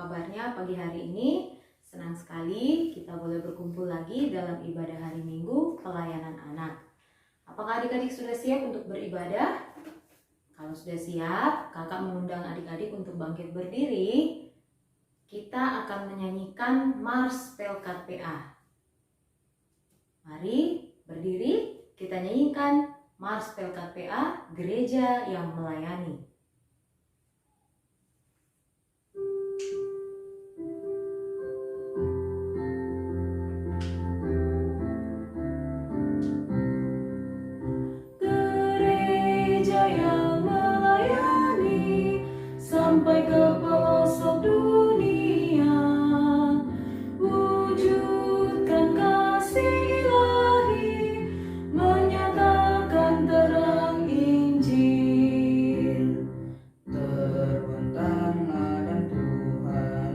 kabarnya pagi hari ini? Senang sekali kita boleh berkumpul lagi dalam ibadah hari Minggu pelayanan anak. Apakah adik-adik sudah siap untuk beribadah? Kalau sudah siap, kakak mengundang adik-adik untuk bangkit berdiri. Kita akan menyanyikan Mars Pelkat PA. Mari berdiri, kita nyanyikan Mars Pelkat PA, Gereja yang Melayani. Gereja yang melayani sampai ke pelosok dunia, wujudkan kasih ilahi, menyatakan terang Injil. Terbentanglah dan Tuhan,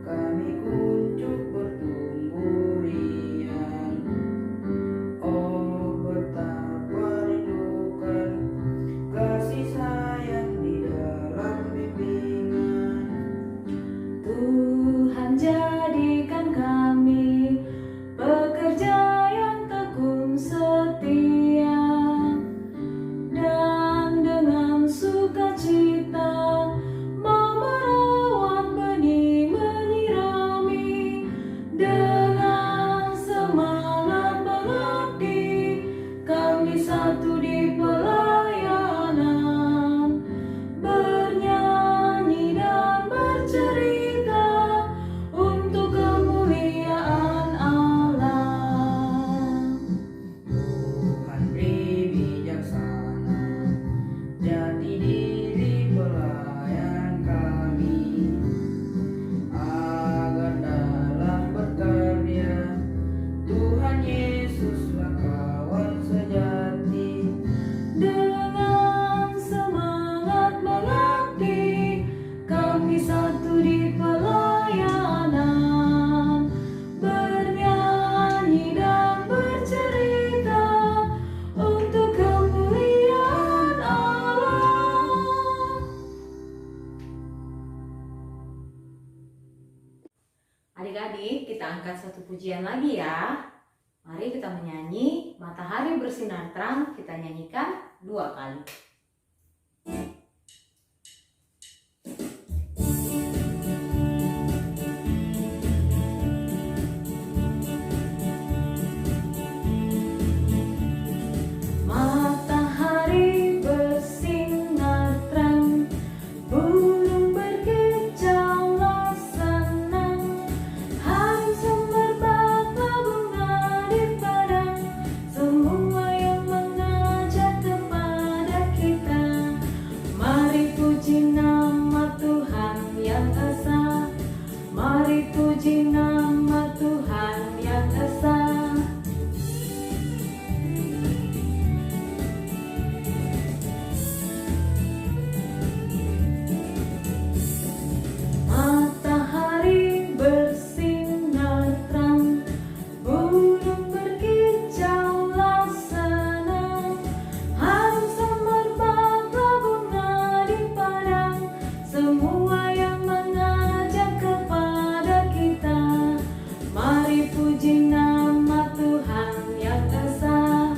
kami kuncup bertumbuh riang. Oh, betapa rindukan kasih sayang di dalam bimbingan. Tuhan jadikan kami pekerja yang tekun setia, dan dengan sukacita mau merawat benih, menyirami, dengan semangat mengabdi, kami satu di pelayanan, bernyanyi dan bercerita untuk kemuliaan Allah. Tuhan beri bijaksana, jati diri pelayan kami, agar dalam berkarya Tuhan Yesuslah kawan sejati. Dengan semangat mengabdi, kami satu di pelayanan, bernyanyi dan bercerita untuk kemuliaan Allah. Adik-adik, kita angkat satu pujian lagi ya. Mari kita menyanyi Matahari Bersinar Terang, kita nyanyikan 2 kali. Matahari bersinar terang, burung berkicaulah senang, hari semerbaklah bunga di padang, semua yang mengajak kepada kita. Mari puji nama Tuhan yang esa, mari puji nama Tuhan yang esa. Matahari bersinar terang, burung berkicaulah senang, harum semerbaklah bunga di padang, semua yang mengajak kepada kita. Mari puji nama Tuhan yang esa,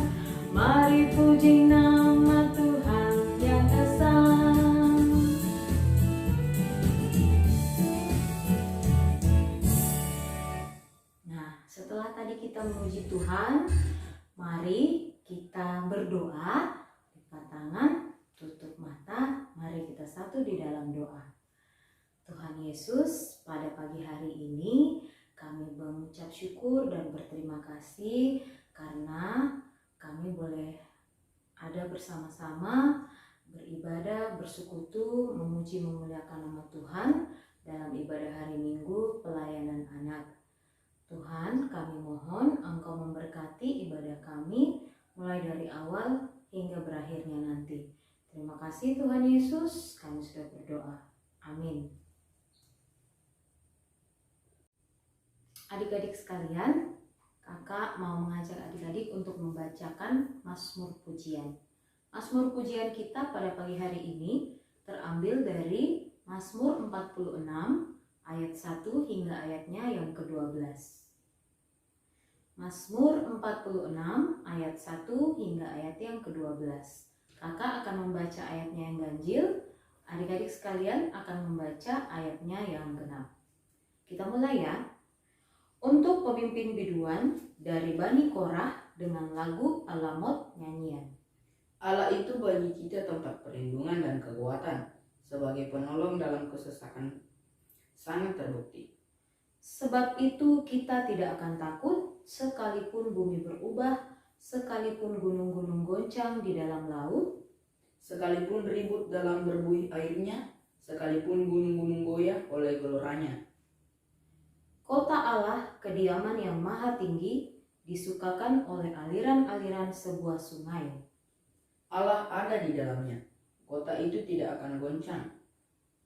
mari puji nama Tuhan yang esa. Nah, setelah tadi kita memuji Tuhan, mari kita berdoa, lipat tangan, tutup mata, mari kita satu di dalam doa. Tuhan Yesus, pada pagi hari ini kami mengucap syukur dan berterima kasih karena kami boleh ada bersama-sama, beribadah, bersekutu, memuji memuliakan nama Tuhan dalam ibadah hari Minggu pelayanan anak. Tuhan, kami mohon Engkau memberkati ibadah kami mulai dari awal hingga berakhirnya nanti. Terima kasih Tuhan Yesus, kami sudah berdoa. Amin. Adik-adik sekalian, kakak mau mengajak adik-adik untuk membacakan Mazmur Pujian. Mazmur Pujian kita pada pagi hari ini terambil dari Mazmur 46 ayat 1 hingga ayatnya yang ke-12. Mazmur 46 ayat 1 hingga ayat yang ke-12. Kakak akan membaca ayatnya yang ganjil, adik-adik sekalian akan membaca ayatnya yang genap. Kita mulai ya. Untuk pemimpin biduan dari Bani Korah dengan lagu Alamot nyanyian. Allah itu bagi kita tempat perlindungan dan kekuatan, sebagai penolong dalam kesesakan sangat terbukti. Sebab itu kita tidak akan takut, sekalipun bumi berubah, sekalipun gunung-gunung goncang di dalam laut, Sekalipun ribut dalam berbuih airnya, sekalipun gunung-gunung goyah oleh geloranya. kota Allah, kediaman yang maha tinggi, disukakan oleh aliran-aliran sebuah sungai. Allah ada di dalamnya, kota itu tidak akan goncang.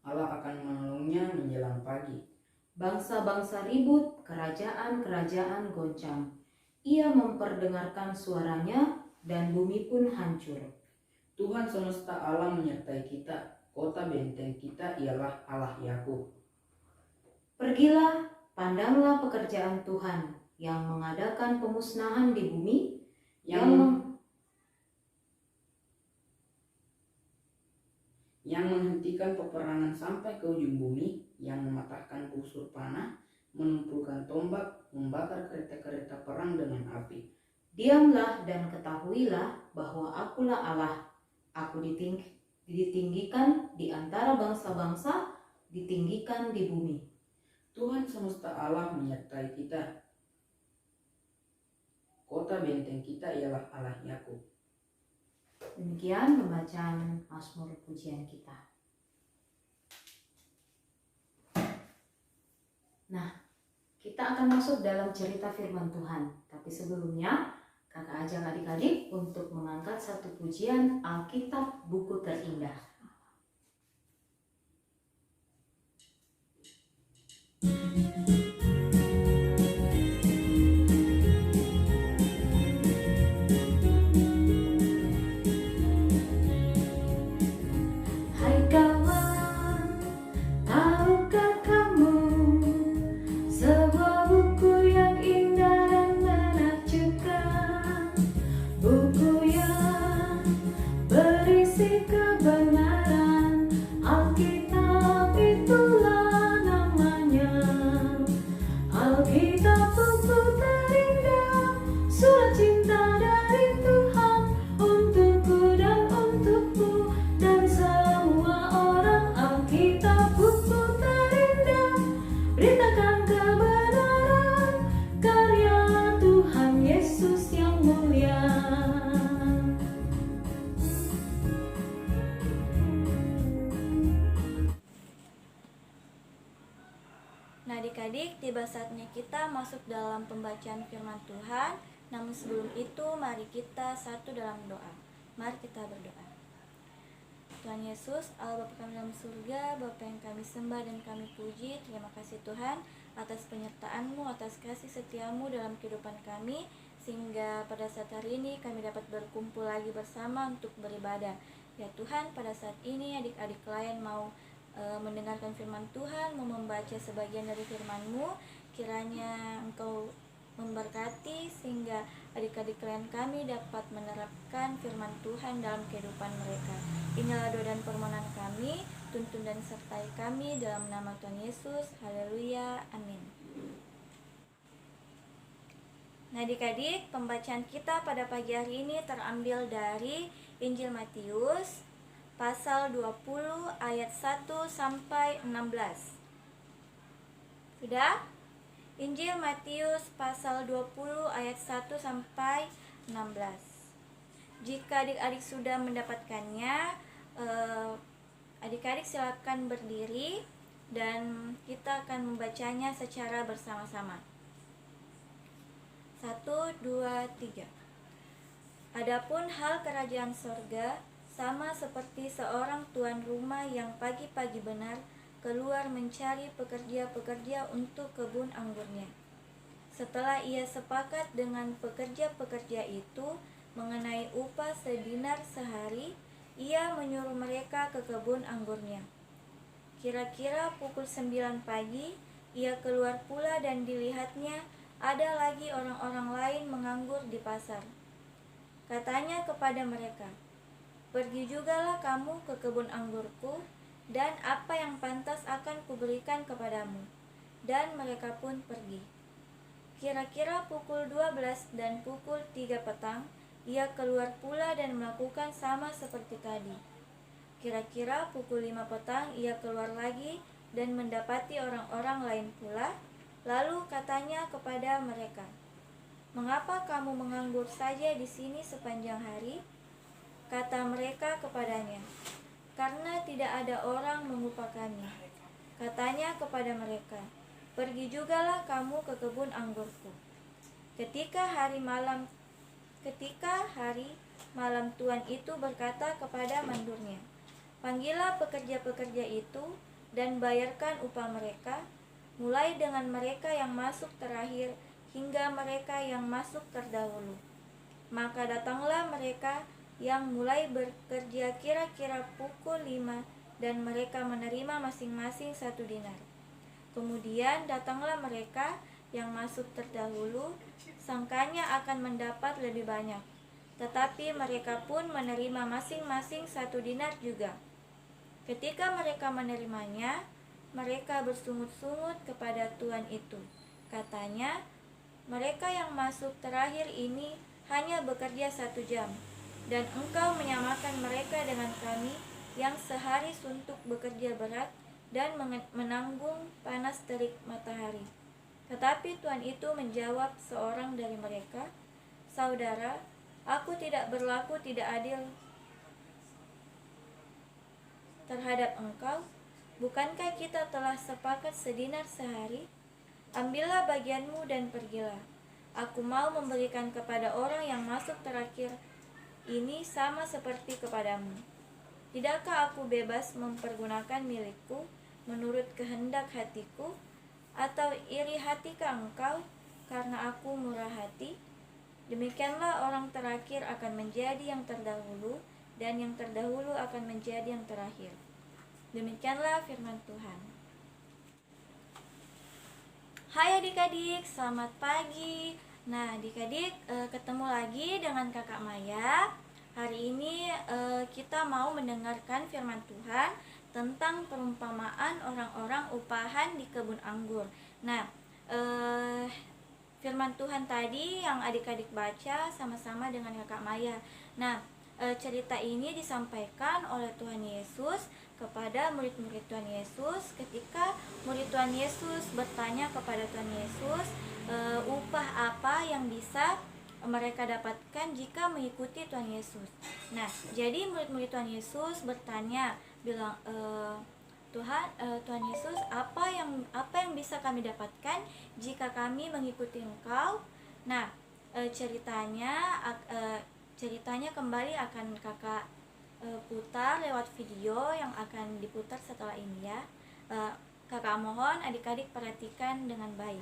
Allah akan menolongnya menjelang pagi. Bangsa-bangsa ribut, kerajaan-kerajaan goncang. Ia memperdengarkan suaranya dan bumi pun hancur. Tuhan semesta alam menyertai kita, kota benteng kita ialah Allah Yakub. Pergilah, pandanglah pekerjaan Tuhan yang mengadakan pemusnahan di bumi, yang menghentikan peperangan sampai ke ujung bumi, yang mematahkan busur panah, menumpukan tombak, membakar kereta-kereta perang dengan api. Diamlah dan ketahuilah bahwa akulah Allah. Aku ditinggikan di antara bangsa-bangsa, ditinggikan di bumi. Tuhan semesta alam menyertai kita. Kota benteng kita ialah Allah Yakub. Demikian pembacaan Mazmur pujian kita. Nah, kita akan masuk dalam cerita firman Tuhan. Tapi sebelumnya, kakak ajak adik-adik untuk mengangkat satu pujian Alkitab buku terindah. Hai kawan, tahukah kamu sebuah buku yang indah dan menakjubkan, buku yang berisi kebenaran, Alkitab itulah namanya. Alkitab buku terindah, surat cinta dari Tuhan untukku dan untukmu dan semua orang. Alkitab buku terindah, beritakan kebenaran karya Tuhan Yesus yang mulia. Nah adik-adik, tiba saatnya kita masuk dalam pembacaan firman Tuhan. Namun sebelum itu mari kita satu dalam doa. Mari kita berdoa. Tuhan Yesus, Allah Bapa kami dalam surga, Bapa yang kami sembah dan kami puji. Terima kasih Tuhan atas penyertaan-Mu, atas kasih setia-Mu dalam kehidupan kami, sehingga pada saat hari ini kami dapat berkumpul lagi bersama untuk beribadah. Ya Tuhan, pada saat ini adik-adik klien mau mendengarkan firman Tuhan, mau membaca sebagian dari firman-Mu. Kiranya Engkau memberkati sehingga adik-adik klien kami dapat menerapkan firman Tuhan dalam kehidupan mereka. Inilah doa dan permohonan kami, tuntun dan sertai kami dalam nama Tuhan Yesus. Haleluya, amin. Nah adik-adik, pembacaan kita pada pagi hari ini terambil dari Injil Matius pasal 20 ayat 1 sampai 16. Sudah? Injil Matius pasal 20 ayat 1 sampai 16. Jika adik-adik sudah mendapatkannya, adik-adik silakan berdiri dan kita akan membacanya secara bersama-sama. 1, 2, 3. Adapun hal kerajaan sorga sama seperti seorang tuan rumah yang pagi-pagi benar keluar mencari pekerja-pekerja untuk kebun anggurnya. Setelah ia sepakat dengan pekerja-pekerja itu mengenai upah sedinar sehari, ia menyuruh mereka ke kebun anggurnya. Kira-kira pukul 9 pagi, ia keluar pula dan dilihatnya ada lagi orang-orang lain menganggur di pasar. Katanya kepada mereka, "Pergi jugalah kamu ke kebun anggurku, dan apa yang pantas akan kuberikan kepadamu." Dan mereka pun pergi. Kira-kira pukul 12 dan pukul 3 petang, ia keluar pula dan melakukan sama seperti tadi. Kira-kira pukul 5 petang ia keluar lagi dan mendapati orang-orang lain pula. Lalu katanya kepada mereka, "Mengapa kamu menganggur saja di sini sepanjang hari?" Kata mereka kepadanya, "Karena tidak ada orang mengupah kami." Katanya kepada mereka, "Pergi jugalah kamu ke kebun anggurku." Ketika hari malam tuan itu berkata kepada mandurnya, "Panggillah pekerja-pekerja itu dan bayarkan upah mereka, mulai dengan mereka yang masuk terakhir hingga mereka yang masuk terdahulu." Maka datanglah mereka yang mulai bekerja kira-kira pukul 5 dan mereka menerima masing-masing 1 dinar. Kemudian datanglah mereka yang masuk terdahulu, sangkanya akan mendapat lebih banyak. Tetapi mereka pun menerima masing-masing 1 dinar juga. Ketika mereka menerimanya, mereka bersungut-sungut kepada tuan itu. Katanya, "Mereka yang masuk terakhir ini hanya bekerja 1 jam, dan engkau menyamakan mereka dengan kami yang sehari suntuk bekerja berat dan menanggung panas terik matahari." Tetapi tuan itu menjawab seorang dari mereka, "Saudara, aku tidak berlaku tidak adil terhadap engkau. Bukankah kita telah sepakat sedinar sehari? Ambillah bagianmu dan pergilah. Aku mau memberikan kepada orang yang masuk terakhir ini sama seperti kepadamu. Tidakkah aku bebas mempergunakan milikku menurut kehendak hatiku? Atau iri hatikah engkau karena aku murah hati?" Demikianlah orang terakhir akan menjadi yang terdahulu, dan yang terdahulu akan menjadi yang terakhir. Demikianlah firman Tuhan. Hai adik-adik, selamat pagi. Nah, adik-adik ketemu lagi dengan Kakak Maya. Hari ini kita mau mendengarkan firman Tuhan tentang perumpamaan orang-orang upahan di kebun anggur. Nah, firman Tuhan tadi yang adik-adik baca sama-sama dengan Kakak Maya. Nah, cerita ini disampaikan oleh Tuhan Yesus kepada murid-murid Tuhan Yesus ketika murid Tuhan Yesus bertanya kepada Tuhan Yesus, upah apa yang bisa mereka dapatkan jika mengikuti Tuhan Yesus. Nah, jadi murid-murid Tuhan Yesus bertanya, bilang, Tuhan Yesus, apa yang bisa kami dapatkan jika kami mengikuti Engkau? Nah, ceritanya kembali akan kakak putar lewat video yang akan diputar setelah ini ya. Kakak mohon adik-adik perhatikan dengan baik.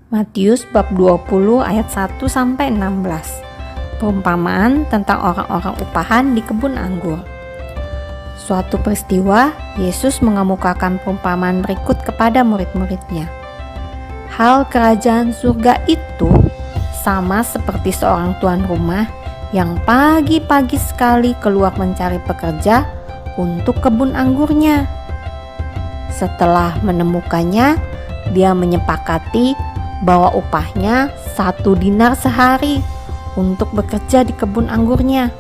Matius bab 20 ayat 1-16. Perumpamaan tentang orang-orang upahan di kebun anggur. Suatu peristiwa, Yesus mengemukakan perumpamaan berikut kepada murid-muridnya. Hal kerajaan surga itu sama seperti seorang tuan rumah yang pagi-pagi sekali keluar mencari pekerja untuk kebun anggurnya. Setelah menemukannya, dia menyepakati bahwa upahnya 1 dinar sehari untuk bekerja di kebun anggurnya.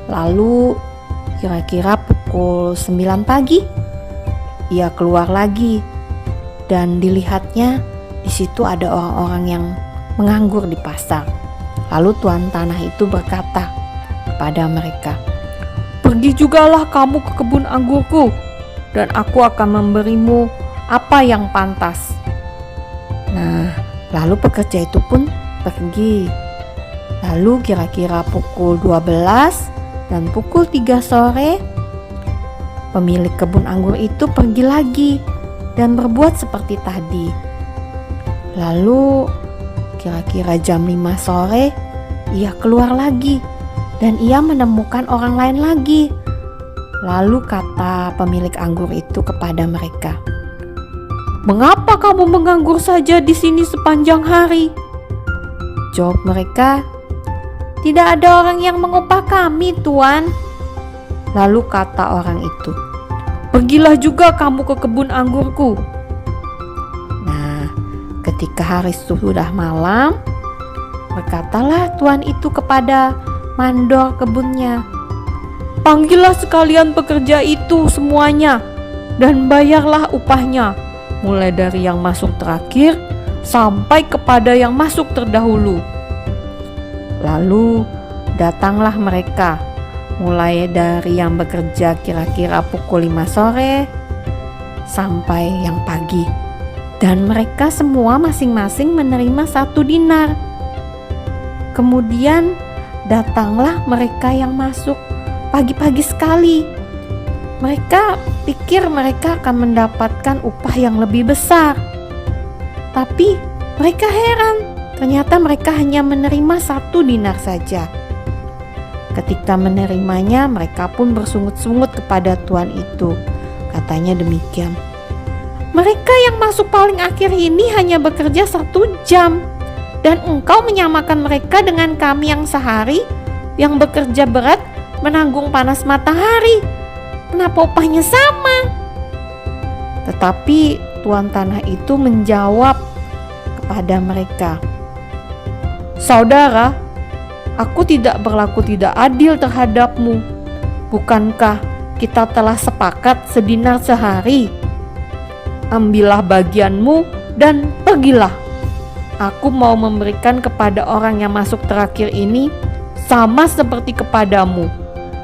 Lalu kira-kira pukul 9 pagi, ia keluar lagi dan dilihatnya di situ ada orang-orang yang menganggur di pasar. Lalu tuan tanah itu berkata kepada mereka, "Pergi jugalah kamu ke kebun anggurku, dan aku akan memberimu apa yang pantas." Nah, lalu pekerja itu pun pergi. Lalu kira-kira pukul 12 dan pukul 3 sore, pemilik kebun anggur itu pergi lagi dan berbuat seperti tadi. Lalu kira-kira jam 5 sore, ia keluar lagi dan ia menemukan orang lain lagi. Lalu kata pemilik anggur itu kepada mereka, "Mengapa kamu menganggur saja di sini sepanjang hari?" Jawab mereka, "Tidak ada orang yang mengupah kami, Tuan." Lalu kata orang itu, "Pergilah juga kamu ke kebun anggurku." Nah, ketika hari sudah malam, berkatalah tuan itu kepada mandor kebunnya, "Panggillah sekalian pekerja itu semuanya dan bayarlah upahnya, mulai dari yang masuk terakhir sampai kepada yang masuk terdahulu." Lalu datanglah mereka, mulai dari yang bekerja kira-kira pukul 5 sore sampai yang pagi, dan mereka semua masing-masing menerima 1 dinar. Kemudian datanglah mereka yang masuk pagi-pagi sekali. Mereka pikir mereka akan mendapatkan upah yang lebih besar, tapi mereka heran, ternyata mereka hanya menerima 1 dinar saja. Ketika menerimanya, mereka pun bersungut-sungut kepada tuan itu. Katanya demikian, "Mereka yang masuk paling akhir ini hanya bekerja 1 jam, dan engkau menyamakan mereka dengan kami yang sehari, yang bekerja berat menanggung panas matahari. Kenapa upahnya sama?" Tetapi tuan tanah itu menjawab kepada mereka, "Saudara, aku tidak berlaku tidak adil terhadapmu. Bukankah kita telah sepakat sedinar sehari? Ambillah bagianmu dan pergilah. Aku mau memberikan kepada orang yang masuk terakhir ini sama seperti kepadamu.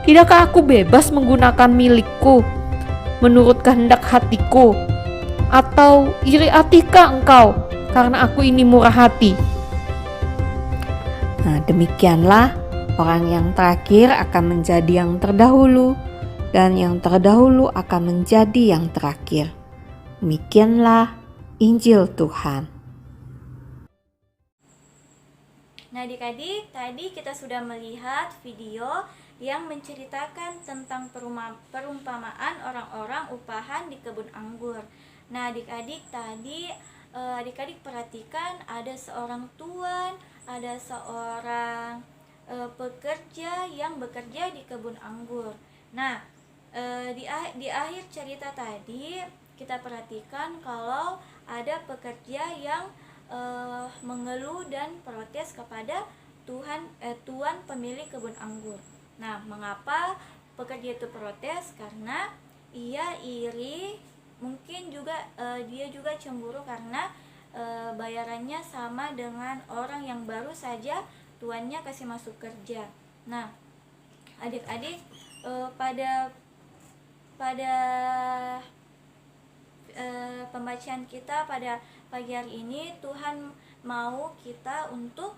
Tidakkah aku bebas menggunakan milikku menurut kehendak hatiku? Atau iri hatikah engkau karena aku ini murah hati?" Nah, demikianlah orang yang terakhir akan menjadi yang terdahulu, dan yang terdahulu akan menjadi yang terakhir. Demikianlah Injil Tuhan. Nah, adik-adik, tadi kita sudah melihat video yang menceritakan tentang perumpamaan orang-orang upahan di kebun anggur. Nah, adik-adik tadi adik-adik perhatikan ada seorang tuan, ada seorang pekerja yang bekerja di kebun anggur. Nah, di akhir cerita tadi kita perhatikan kalau ada pekerja yang mengeluh dan protes kepada tuan pemilik kebun anggur. Nah, mengapa pekerja itu protes? Karena ia iri, mungkin juga dia juga cemburu karena bayarannya sama dengan orang yang baru saja tuannya kasih masuk kerja. Nah, adik-adik, pada pembacaan kita pada pagi hari ini, Tuhan mau kita untuk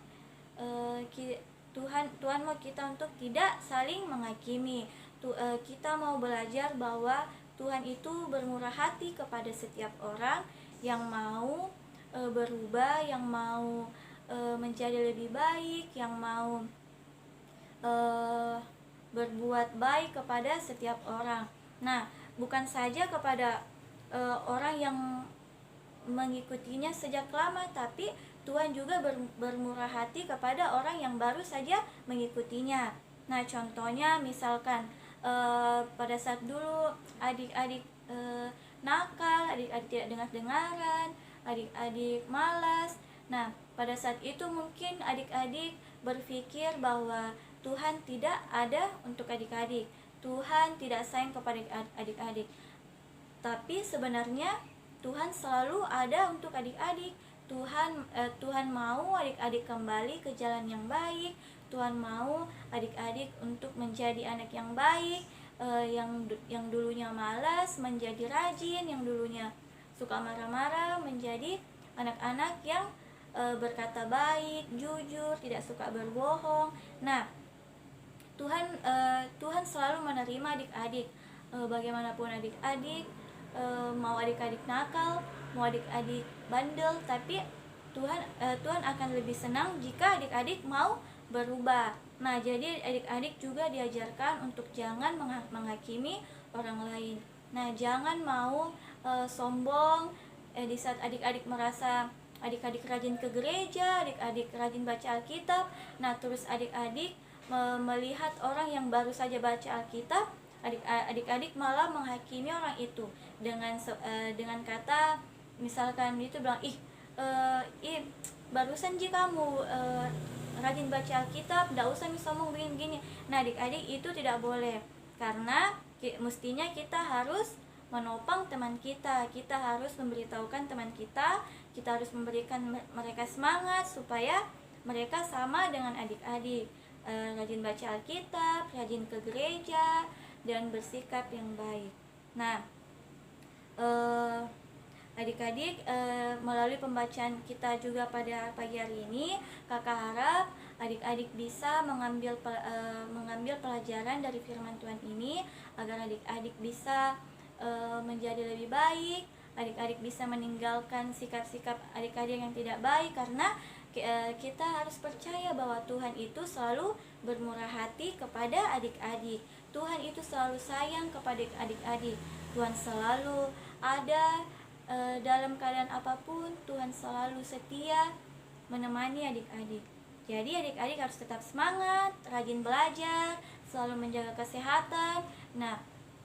Tuhan mau kita untuk tidak saling menghakimi. Kita mau belajar bahwa Tuhan itu bermurah hati kepada setiap orang yang mau berubah, yang mau menjadi lebih baik, yang mau berbuat baik kepada setiap orang. Nah, bukan saja kepada orang yang mengikutinya sejak lama, tapi Tuhan juga bermurah hati kepada orang yang baru saja mengikutinya. Nah, contohnya misalkan pada saat dulu adik-adik nakal, adik-adik tidak dengar-dengaran, adik-adik malas. Nah, pada saat itu mungkin adik-adik berpikir bahwa Tuhan tidak ada untuk adik-adik, Tuhan tidak sayang kepada adik-adik. Tapi sebenarnya Tuhan selalu ada untuk adik-adik. Tuhan mau adik-adik kembali ke jalan yang baik. Tuhan mau adik-adik untuk menjadi anak yang baik, yang dulunya malas menjadi rajin, yang dulunya suka marah-marah menjadi anak-anak yang berkata baik, jujur, tidak suka berbohong. Nah, Tuhan selalu menerima adik-adik, bagaimanapun adik-adik, mau adik-adik nakal, mau adik-adik bandel, tapi Tuhan akan lebih senang jika adik-adik mau berubah. Nah, jadi adik-adik juga diajarkan untuk jangan menghakimi orang lain. Nah, jangan mau sombong di saat adik-adik merasa adik-adik rajin ke gereja, adik-adik rajin baca Alkitab. Nah, terus adik-adik melihat orang yang baru saja baca Alkitab, adik-adik malah menghakimi orang itu dengan kata, misalkan itu bilang, ih barusan kamu rajin baca Alkitab, tidak usah sombong begini-begini. Nah, adik-adik itu tidak boleh, karena mestinya kita harus menopang teman kita harus memberitahukan teman kita harus memberikan mereka semangat supaya mereka sama dengan adik-adik, rajin baca Alkitab, rajin ke gereja, dan bersikap yang baik. Nah, adik-adik, melalui pembacaan kita juga pada pagi hari ini, kakak harap adik-adik bisa mengambil pelajaran dari firman Tuhan ini, agar adik-adik bisa menjadi lebih baik, adik-adik bisa meninggalkan sikap-sikap adik-adik yang tidak baik, karena kita harus percaya bahwa Tuhan itu selalu bermurah hati kepada adik-adik. Tuhan itu selalu sayang kepada adik-adik. Tuhan selalu ada dalam keadaan apapun. Tuhan selalu setia menemani adik-adik. Jadi adik-adik harus tetap semangat, rajin belajar, selalu menjaga kesehatan. Nah,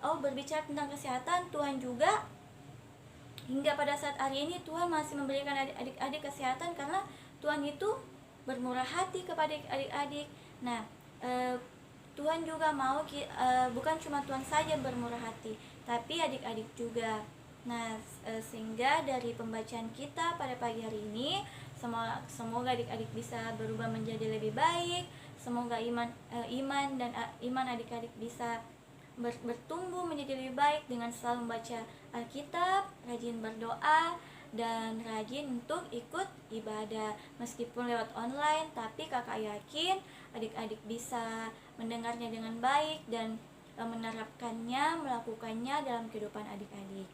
berbicara tentang kesehatan, Tuhan juga hingga pada saat hari ini Tuhan masih memberikan adik-adik kesehatan, karena Tuhan itu bermurah hati kepada adik-adik. Nah, Tuhan juga mau bukan cuma Tuhan saja bermurah hati, tapi adik-adik juga. Nah, sehingga dari pembacaan kita pada pagi hari ini, semoga adik-adik bisa berubah menjadi lebih baik. Semoga iman adik-adik bisa bertumbuh menjadi lebih baik dengan selalu membaca Alkitab, rajin berdoa, dan rajin untuk ikut ibadah meskipun lewat online. Tapi kakak yakin adik-adik bisa mendengarnya dengan baik dan menerapkannya, melakukannya dalam kehidupan adik-adik.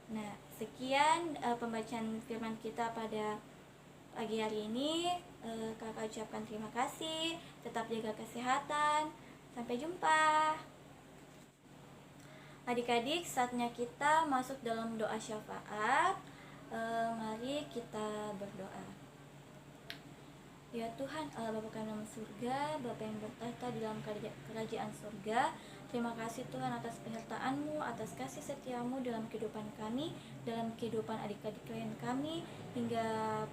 Nah, sekian pembacaan firman kita pada pagi hari ini. Kakak ucapkan terima kasih. Tetap jaga kesehatan. Sampai jumpa. Adik-adik, saatnya kita masuk dalam doa syafaat. Mari kita berdoa. Ya Tuhan, Allah Bapa kami dalam surga, Bapa yang bertahta di dalam kerajaan surga, terima kasih Tuhan atas penyertaan-Mu, atas kasih setia-Mu dalam kehidupan kami, dalam kehidupan adik-adik klien kami, hingga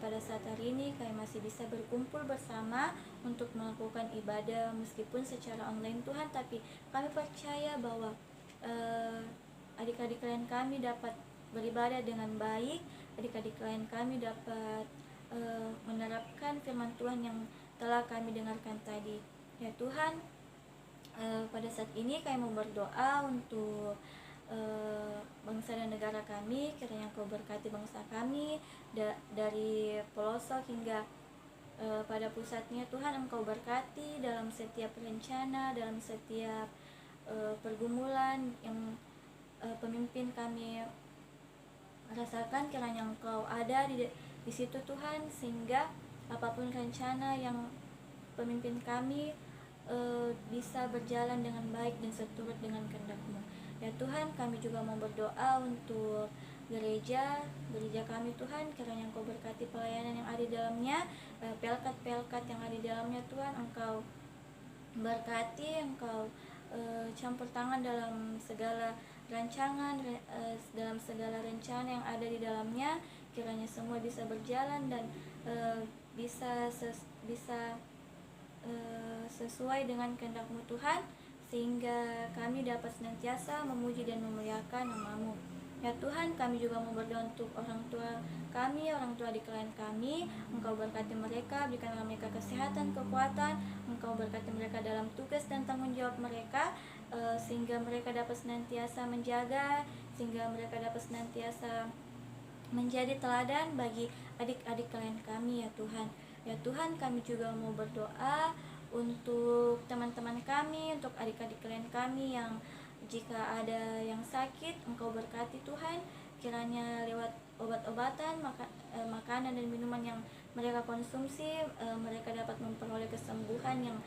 pada saat hari ini kami masih bisa berkumpul bersama untuk melakukan ibadah meskipun secara online Tuhan. Tapi kami percaya bahwa adik-adik klien kami dapat beribadah dengan baik, adik-adik klien kami dapat menerapkan firman Tuhan yang telah kami dengarkan tadi. Ya Tuhan, pada saat ini kami mau berdoa untuk bangsa dan negara kami. Kiranya Engkau berkati bangsa kami dari pelosok hingga pada pusatnya. Tuhan, Engkau berkati dalam setiap rencana, dalam setiap pergumulan yang pemimpin kami rasakan. Kiranya Engkau ada di situ Tuhan, sehingga apapun rencana yang pemimpin kami bisa berjalan dengan baik dan seturut dengan kehendak-Mu. Ya Tuhan, kami juga mau berdoa untuk gereja kami Tuhan. Kiranya Engkau berkati pelayanan yang ada di dalamnya, pelkat-pelkat yang ada di dalamnya Tuhan. Engkau berkati, Engkau campur tangan dalam segala rancangan, dalam segala rencana yang ada di dalamnya. Kiranya semua bisa berjalan dan bisa sesuai dengan kehendak-Mu Tuhan, sehingga kami dapat senantiasa memuji dan memuliakan nama-Mu. Ya Tuhan, kami juga mau berdoa untuk orang tua kami, orang tua di klien kami. Engkau berkati mereka, berikanlah mereka kesehatan, kekuatan. Engkau berkati mereka dalam tugas dan tanggung jawab mereka, sehingga mereka dapat senantiasa menjaga, sehingga mereka dapat senantiasa menjadi teladan bagi adik-adik klien kami. Ya Tuhan, ya Tuhan, kami juga mau berdoa untuk teman-teman kami, untuk adik-adik klien kami yang jika ada yang sakit. Engkau berkati Tuhan, kiranya lewat obat-obatan, makanan dan minuman yang mereka konsumsi, mereka dapat memperoleh kesembuhan yang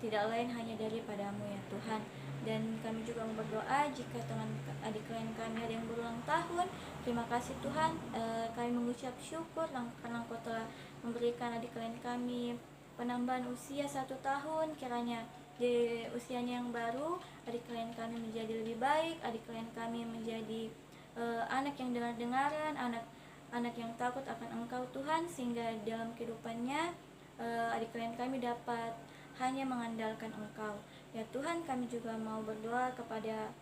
tidak lain hanya daripadamu ya Tuhan. Dan kami juga berdoa jika teman adik klien kami ada yang berulang tahun. Terima kasih Tuhan, kami mengucap syukur karena Engkau telah memberikan adik klien kami penambahan usia 1 tahun. Kiranya di usianya yang baru adik klien kami menjadi lebih baik, adik klien kami menjadi anak yang dengar-dengaran, anak yang takut akan Engkau Tuhan, sehingga dalam kehidupannya adik klien kami dapat hanya mengandalkan Engkau ya Tuhan. Kami juga mau berdoa kepada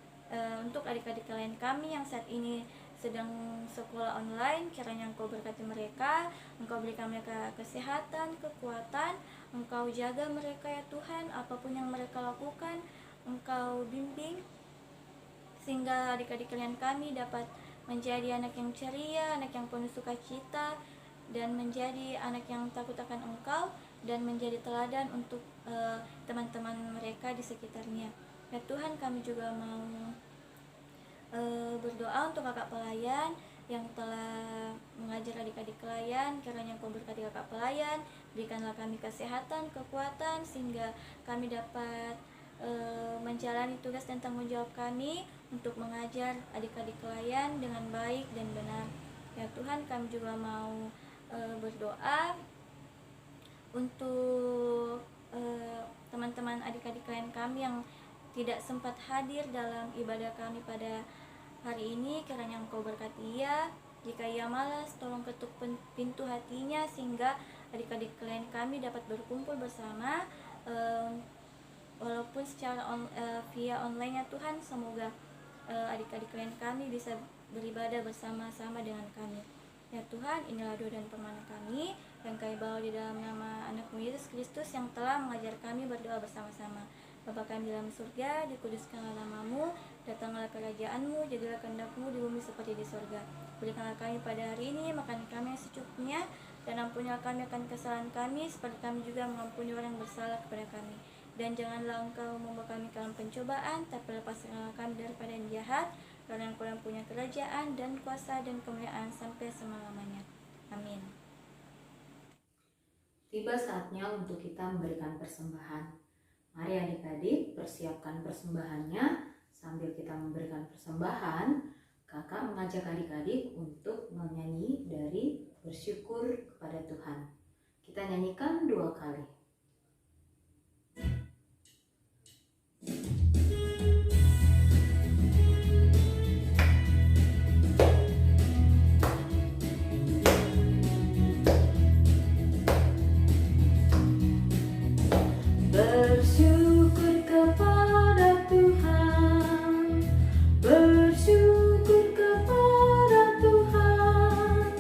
untuk adik-adik klien kami yang saat ini sedang sekolah online. Kiranya Engkau berkati mereka, Engkau berikan mereka kesehatan, kekuatan, Engkau jaga mereka ya Tuhan. Apapun yang mereka lakukan Engkau bimbing, sehingga adik-adik klien kami dapat menjadi anak yang ceria, anak yang penuh sukacita, dan menjadi anak yang takut akan Engkau, dan menjadi teladan untuk teman-teman mereka di sekitarnya ya Tuhan. Kami juga mau berdoa untuk kakak pelayan yang telah mengajar adik-adik klien. Kiranya Engkau berkati kakak pelayan, berikanlah kami kesehatan, kekuatan, sehingga kami dapat menjalani tugas dan tanggung jawab kami untuk mengajar adik-adik klien dengan baik dan benar ya Tuhan. Kami juga mau berdoa untuk teman-teman adik-adik klien kami yang tidak sempat hadir dalam ibadah kami pada hari ini. Kiranya Engkau berkati ia. Jika ia malas, tolong ketuk pintu hatinya, sehingga adik-adik klien kami dapat berkumpul bersama walaupun secara via online ya Tuhan. Semoga adik-adik klien kami bisa beribadah bersama-sama dengan kami ya Tuhan. Inilah doa dan permohonan kami yang kami bawa di dalam nama Anak-Mu Yesus Kristus yang telah mengajar kami berdoa bersama-sama. Bapa kami dalam surga, dikuduskanlah nama-Mu, datanglah kerajaan-Mu, jadilah kehendak-Mu di bumi seperti di surga. Berikanlah kami pada hari ini makan kami yang secukupnya, dan ampunilah kami akan kesalahan kami, seperti kami juga mengampuni orang yang bersalah kepada kami. Dan janganlah Engkau membawa kami ke dalam pencobaan, tapi lepaskanlah kami daripada yang jahat, karena Engkau yang punya kerajaan dan kuasa dan kemuliaan sampai selama-lamanya. Amin. Tiba saatnya untuk kita memberikan persembahan. Mari adik-adik persiapkan persembahannya. Sambil kita memberikan persembahan, kakak mengajak adik-adik untuk menyanyi dari bersyukur kepada Tuhan. Kita nyanyikan 2 kali. Bersyukur kepada Tuhan, bersyukur kepada Tuhan,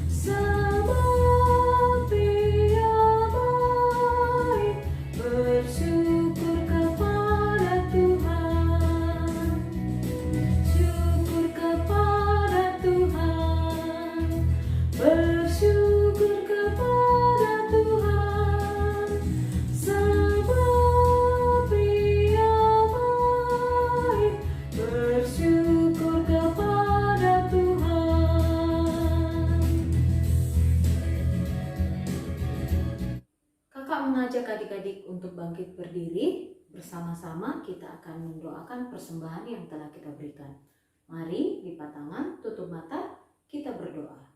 sebab Dia baik. Bersyukur kepada Tuhan, syukur kepada Tuhan, bersyukur kepada Tuhan, sebab Dia baik. Bersyukur kepada Tuhan. Kakak mengajak adik-adik untuk bangkit berdiri. Bersama-sama kita akan mendoakan persembahan yang telah kita berikan. Mari lipat tangan, tutup mata, kita berdoa.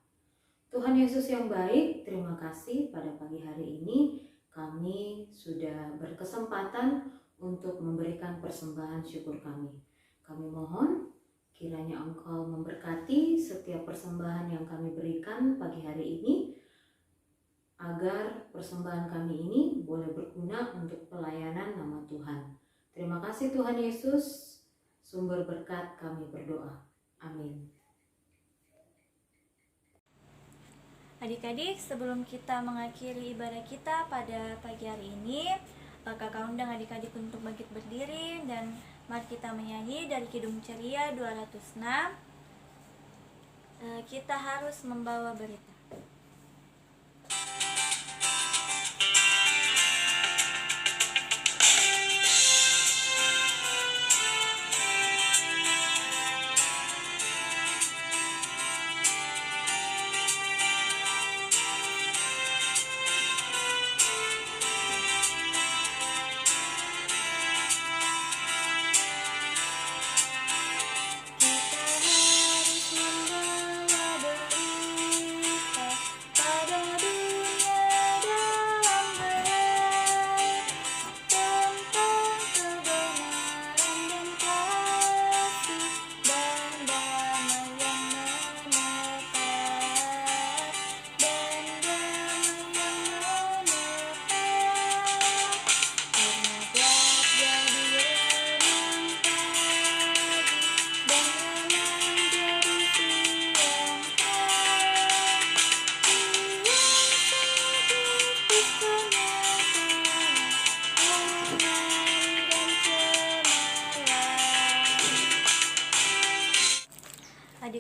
Tuhan Yesus yang baik, terima kasih pada pagi hari ini kami sudah berkesempatan untuk memberikan persembahan syukur kami. Kami mohon kiranya Engkau memberkati setiap persembahan yang kami berikan pagi hari ini, agar persembahan kami ini boleh berguna untuk pelayanan nama Tuhan. Terima kasih Tuhan Yesus, sumber berkat kami berdoa. Amin. Adik-adik, sebelum kita mengakhiri ibadah kita pada pagi hari ini, kakak undang adik-adik untuk bangkit berdiri, dan mari kita menyanyi dari Kidung Ceria 206. Kita harus membawa berita.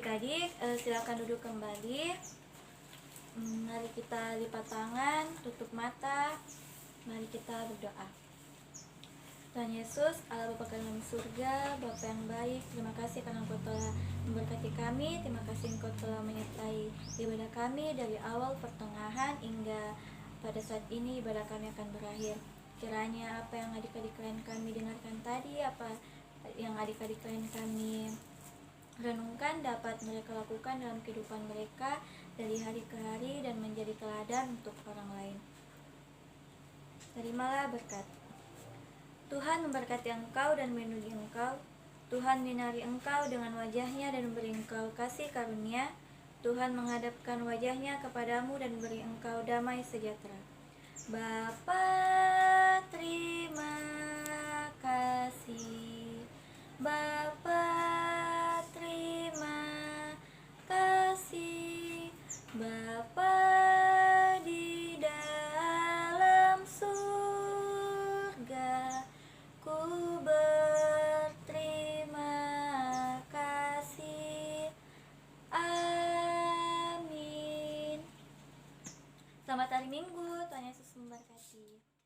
adik-adik, silakan duduk kembali. Mari kita lipat tangan, tutup mata. Mari kita berdoa. Tuhan Yesus, Allah Bapa kami dalam surga, Bapa yang baik, terima kasih karena Engkau telah memberkati kami. Terima kasih Engkau telah menyertai ibadah kami dari awal, pertengahan, hingga pada saat ini ibadah kami akan berakhir. Kiranya apa yang adik-adik kalian kami dengarkan tadi, apa yang adik-adik kalian kami renungkan dapat mereka lakukan dalam kehidupan mereka dari hari ke hari dan menjadi teladan untuk orang lain. Terimalah berkat. Tuhan memberkati engkau dan melindungi engkau. Tuhan menyinari engkau dengan wajahnya dan memberi engkau kasih karunia. Tuhan menghadapkan wajahnya kepadamu dan beri engkau damai sejahtera. Bapa, terima kasih. Bapa, terima kasih. Bapa di dalam surga, ku berterima kasih. Amin. Selamat hari Minggu, Tuhan Yesus memberkati.